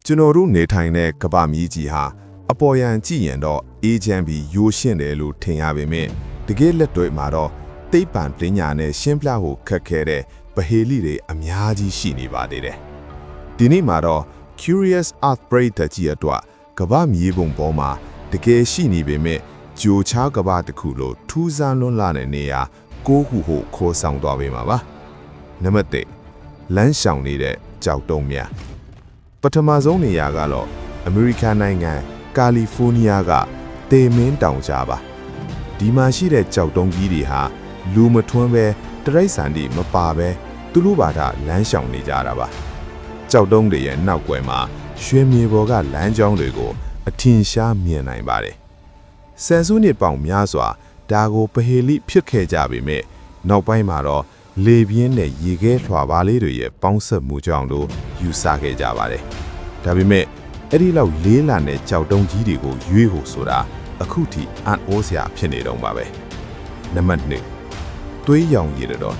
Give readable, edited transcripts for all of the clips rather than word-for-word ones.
ကျွန်တော်တို့နေထိုင်တဲ့ကမ္ဘာမြေကြီးဟာအပေါ်ယံကြည့်ရင်တော့အေးချမ်းပြီးရိုးရှင်းတယ်လို့ထင်ရပေမဲ့တကယ်လက်တွေ့မှာတော့သိပ္ပံပညာနဲ့ရှင်းပြဖို့ခက်ခဲတဲ့ပဟေလိတွေအများကြီးရှိနေပါသေးတယ်။ဒီနေ့မှာတော့ Curious Earth ပရိသတ်ကြီးအတွက်ကမ္ဘာမြေပုံပေါ်မှာတကယ်ရှိနေပေမဲ့ဂျိုချားကမ္ဘာတစ်ခုလိုထူးဆန်းလွန်းလာတဲ့နေရာကိုခုဟိုခေါ်ဆောင်သွားပေးမှာပါ။နံပါတ်1လမ်းရှောင်နေတဲ့ကြောက်တုံးများပထမဆုံးနေရာကတော့အမေရိကန်နိုင်ငံကာလီဖိုးနီးယားကတေမင်းတောင်ကြားပါဒီမှာရှိတဲ့ကြောက်တုံးကြီးတွေဟာလူမထွန်းပဲတရိတ်ဆန်တွေမပါပဲသူလူဘာသာလမ်းရှောင်နေကြတာပါကြောက်တုံးတွေရဲ့နောက်ွယ်မှာရွှေမြေပေါ်ကလမ်းကြောင်းတွေကိုအထင်ရှားမြင်နိုင်ပါတယ်ဆယ်စုနှစ်ပေါင်းများစွာဒါကိုပဟေလိဖြစ်ခဲ့ကြပေမဲ့နောက်ပိုင်းမှာတော့လေပြင်းနဲ့ရေခဲထွာပါလေးတွေရဲ့ပေါင်းစပ်မှုကြောင့်လို့ယူဆခဲ့ကြပါတယ်ဒါပေမဲ့အဲ့ဒီလောက်လေးလံတဲ့ကြောက်တုံးကြီးတွေကိုရွေးဖို့ဆိုတာအခုထိအံ့ဩစရာဖြစ်နေတော့ပါပဲနံပါတ်2သွေးရောင်ရည်တော်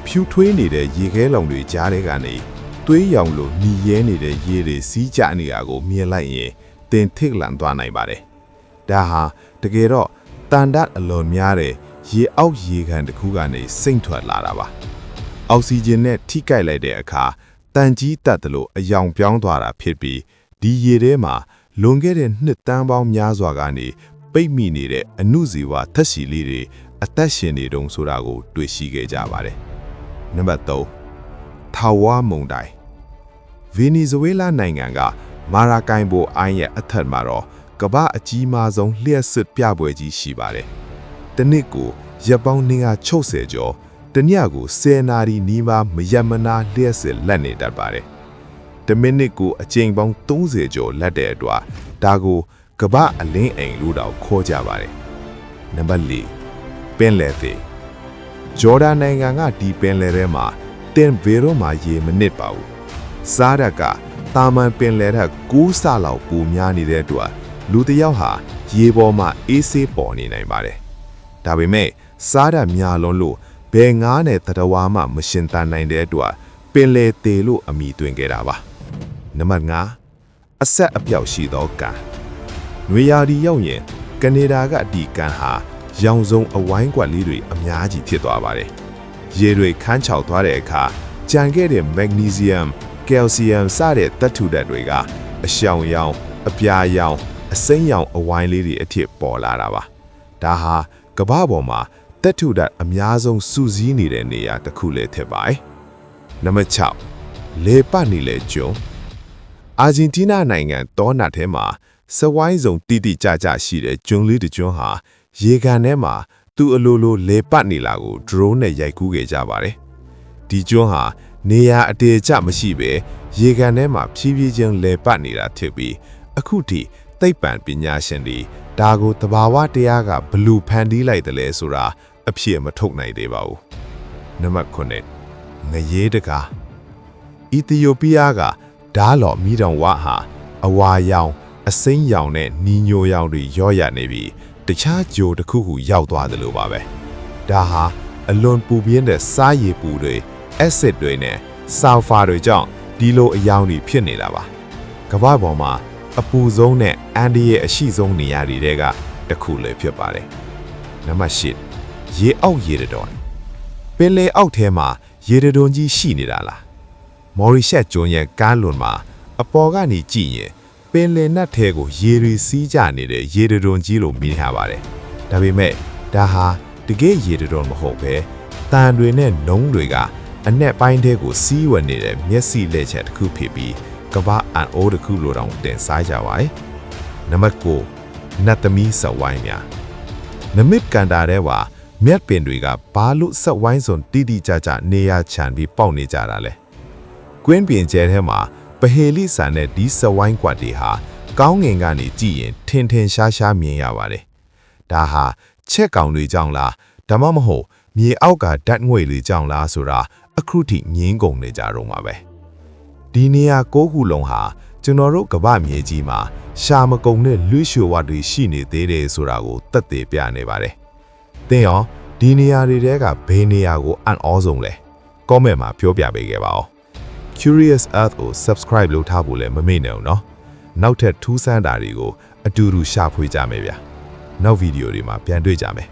ဖြူထွေးနေတဲ့ရေခဲလုံတွေကြားထဲကနေသွေးရောင်လိုหนีရဲနေတဲ့ရေတွေစီးကျနေတာကိုမြင်လိုက်ရင်တင်ထိတ်လန့်သွားနိုင်ပါတယ်ဒါဟာတကယ်တော့တန်တတ်အလွန်များတဲ့ရေအောက်ရေခံတစ်ခုကနေစိမ့်ထွက်လာတာပါအောက်ဆီဂျင်နဲ့ထိကိုက်လိုက်တဲ့အခါတန်ကြီးတက်တယ်လို့အယောင်ပြောင်းသွားတာဖြစ်ပြီးဒီရေထဲမှာလွန်ခဲ့တဲ့နှစ်တန်းပေါင်းများစွာကနေပိတ်မိနေတဲ့အနုဇီဝသက်ရှိလေးတွေအသက်ရှင်နေတုံဆိုတာကိုတွေ့ရှိခဲ့ကြပါတယ်နံပါတ်3ထာဝါမုန်တိုင်းဗင်နီဇွဲလားနိုင်ငံကမာရာကိုင်ဘိုအိုင်းရဲ့အထက်မှာတော့ကမ္ဘာအကြီးမားဆုံးလျှက်စစ်ပြပွဲကြီးရှိပါတယ်တနစ်ကိုရက်ပေါင်း260ကျော်တညကို10နာရီနီးပါးမယမနာလျှက်စစ်လက်နေတတ်ပါတယ်တမိနစ်ကိုအချိန်ပေါင်း30ကျော်လက်တဲ့အတွက်ဒါကိုကမ္ဘာအလင်းအိမ်လို့တော့ခေါ်ကြပါတယ်နံပါတ်4ပင်လယ်သေးဂျော်ဒန်နိုင်ငံကဒီပင်လယ်ထဲမှာတင်ဗေရိုမှာရေမနစ်ပါဘူးစားရကတာမန်ပင်လယ်ထက်9ဆလောက်ပိုများနေတဲ့အတွက်လူတစ်ယောက်ဟာရေပေါ်မှာအေးဆေးပေါ်နေနိုင်ပါတယ်ဒါပေမဲ့စားရများလွန်းလို့ဘယ်ငါးနဲ့တရဝါမှမရှင်တန်နိုင်တဲ့အတွက်ပင်လယ်သေးလို့အမည်သွင်းခဲ့တာပါနံပါတ်5အဆက်အပြောက်ရှိသောကန်နွေရာသီရောက်ရင်ကနေဒါကဒီကန်ဟာရောင်စုံအဝိုင်းကွက်လေးတွေအများကြီးဖြစ်သွားပါတယ်ရေတွေခန်းချောက်သွားတဲ့အခါကြံခဲ့တဲ့မက်ဂနီဆီယမ်ကယ်လ်ဆီယမ်စတဲ့သတ္တုဓာတ်တွေကအရှောင်ရောင်အပြာရောင်အစိမ်းရောင်အဝိုင်းလေးတွေအဖြစ်ပေါ်လာတာပါဒါဟာကမ္ဘာပေါ်မှာသတ္တုဓာတ်အများဆုံးစုစည်းနေတဲ့နေရာတစ်ခုလည်းဖြစ်ပါတယ်နံပါတ်6လေပတ်နေလေကျွန်းအာဂျင်တီးနားနိုင်ငံတောနတ်ထဲမှာစဝိုင်းစုံတိတိကျကျရှိတဲ့ကျွန်းလေးတစ်ကျွန်းဟာရေကန်ထဲမှာသူ့အလိုလိုလေပတ်နေလာကို drone နဲ့ရိုက်ကူးခဲ့ကြပါတယ်ဒီကျွန်းဟာနေရာအတေကျမရှိပဲရေကန်ထဲမှာဖြည်းဖြည်းချင်းလေပတ်နေတာဖြစ်ပြီးအခုထိသိပ္ပံပညာရှင်တွေဒါကိုသဘာဝတရားကဘလူဖန်တီးလိုက်တယ်လဲဆိုတာအဖြစ်မထုတ်နိုင်သေးပါဘူးနံပါတ်9ငရေတကာအီသီယိုးပီးယားကဓာလော်မီတောင်ဝါဟာအဝါရောင်အစိမ်းရောင်နဲ့နီညိုရောင်တွေရော့ရနေပြီးတခြားဂျိုတစ်ခုခုရောက်သွားတယ်လို့ပါပဲဒါဟာအလွန်ပူပြင်းတဲ့စားရည်ပူတွေအက်ဆစ်တွေနဲ့ဆာလ်ဖာတွေကြောင့်ဒီလိုအယောင်တွေဖြစ်နေတာပါကမ္ဘာပေါ်မှာအပူဆုံးနဲ့အန်ဒီရဲ့အရှိဆုံးနေရာတွေကတစ်ခုလည်းဖြစ်ပါတယ်နံပါတ်10ရေအောက်ရေတတော်ပင်လယ်အောက်ထဲမှာရေတတော်ကြီးရှိနေတာလားမော်ရီရှက်ကျွန်းရဲ့ကမ်းလွန်မှာအပေါ်ကနေကြည့်ရင်ပင်လယ်နက်ထဲကိုရေတွေစီးကျနေတဲ့ရေတတော်ကြီးလို့မြင်ရပါတယ်ဒါပေမဲ့ဒါဟာတကယ်ရေတတော်မဟုတ်ပဲတန်တွေနဲ့နှုံးတွေကအနက်ပိုင်းထဲကိုစီးဝင်နေတဲ့မျက်စိလက်ချက်တစ်ခုဖြစ်ပြီးကမ္ဘာအန်အိုးတစ်ခုလိုတောင်တင်စားကြပါရဲ့နံပါတ်9နတ်သမီးစဝိုင်းများနမစ်ကန်တာတဲ့ว่าမြက်ပင်တွေကဘာလို့စဝိုင်းစုံတိတိကျကျနေရချန်ပြီးပေါက်နေကြတာလဲကွင်းပြင်ကျဲထဲမှာပဟေလိဆန်တဲ့ဒီစဝိုင်းကွက်တွေဟာကောင်းငင်ကနေကြည့်ရင်ထင်ထင်ရှားရှားမြင်ရပါတယ်ဒါဟာချက်ကောင်တွေကြောင့်လားဒါမှမဟုတ်မြေအောက်ကဓာတ်ငွေတွေကြောင့်လားဆိုတာအခုထိငင်းကုန်နေကြတော့မှာပဲဒီနေရာ9ခုလုံးဟာကျွန်တော်တို့ကမ္ဘာမြေကြီးမှာရှာမကုန်တဲ့လွှရွှေဝါတွေရှိနေသေးတယ်ဆိုတာကိုသက်သေပြနေပါတယ်သင်ရောဒီနေရာတွေတဲကဘယ်နေရာကိုအံ့ဩဆုံးလဲကောမန့်မှာပြောပြပေးခဲ့ပါဦး Curious Earth ကို subscribe လုပ်ထားဖို့လည်းမမေ့နဲ့အောင်နော်နောက်ထပ်ထူးဆန်းတာတွေကိုအတူတူရှာဖွေကြမယ်ဗျာနောက်ဗီဒီယိုတွေမှာပြန်တွေ့ကြမယ်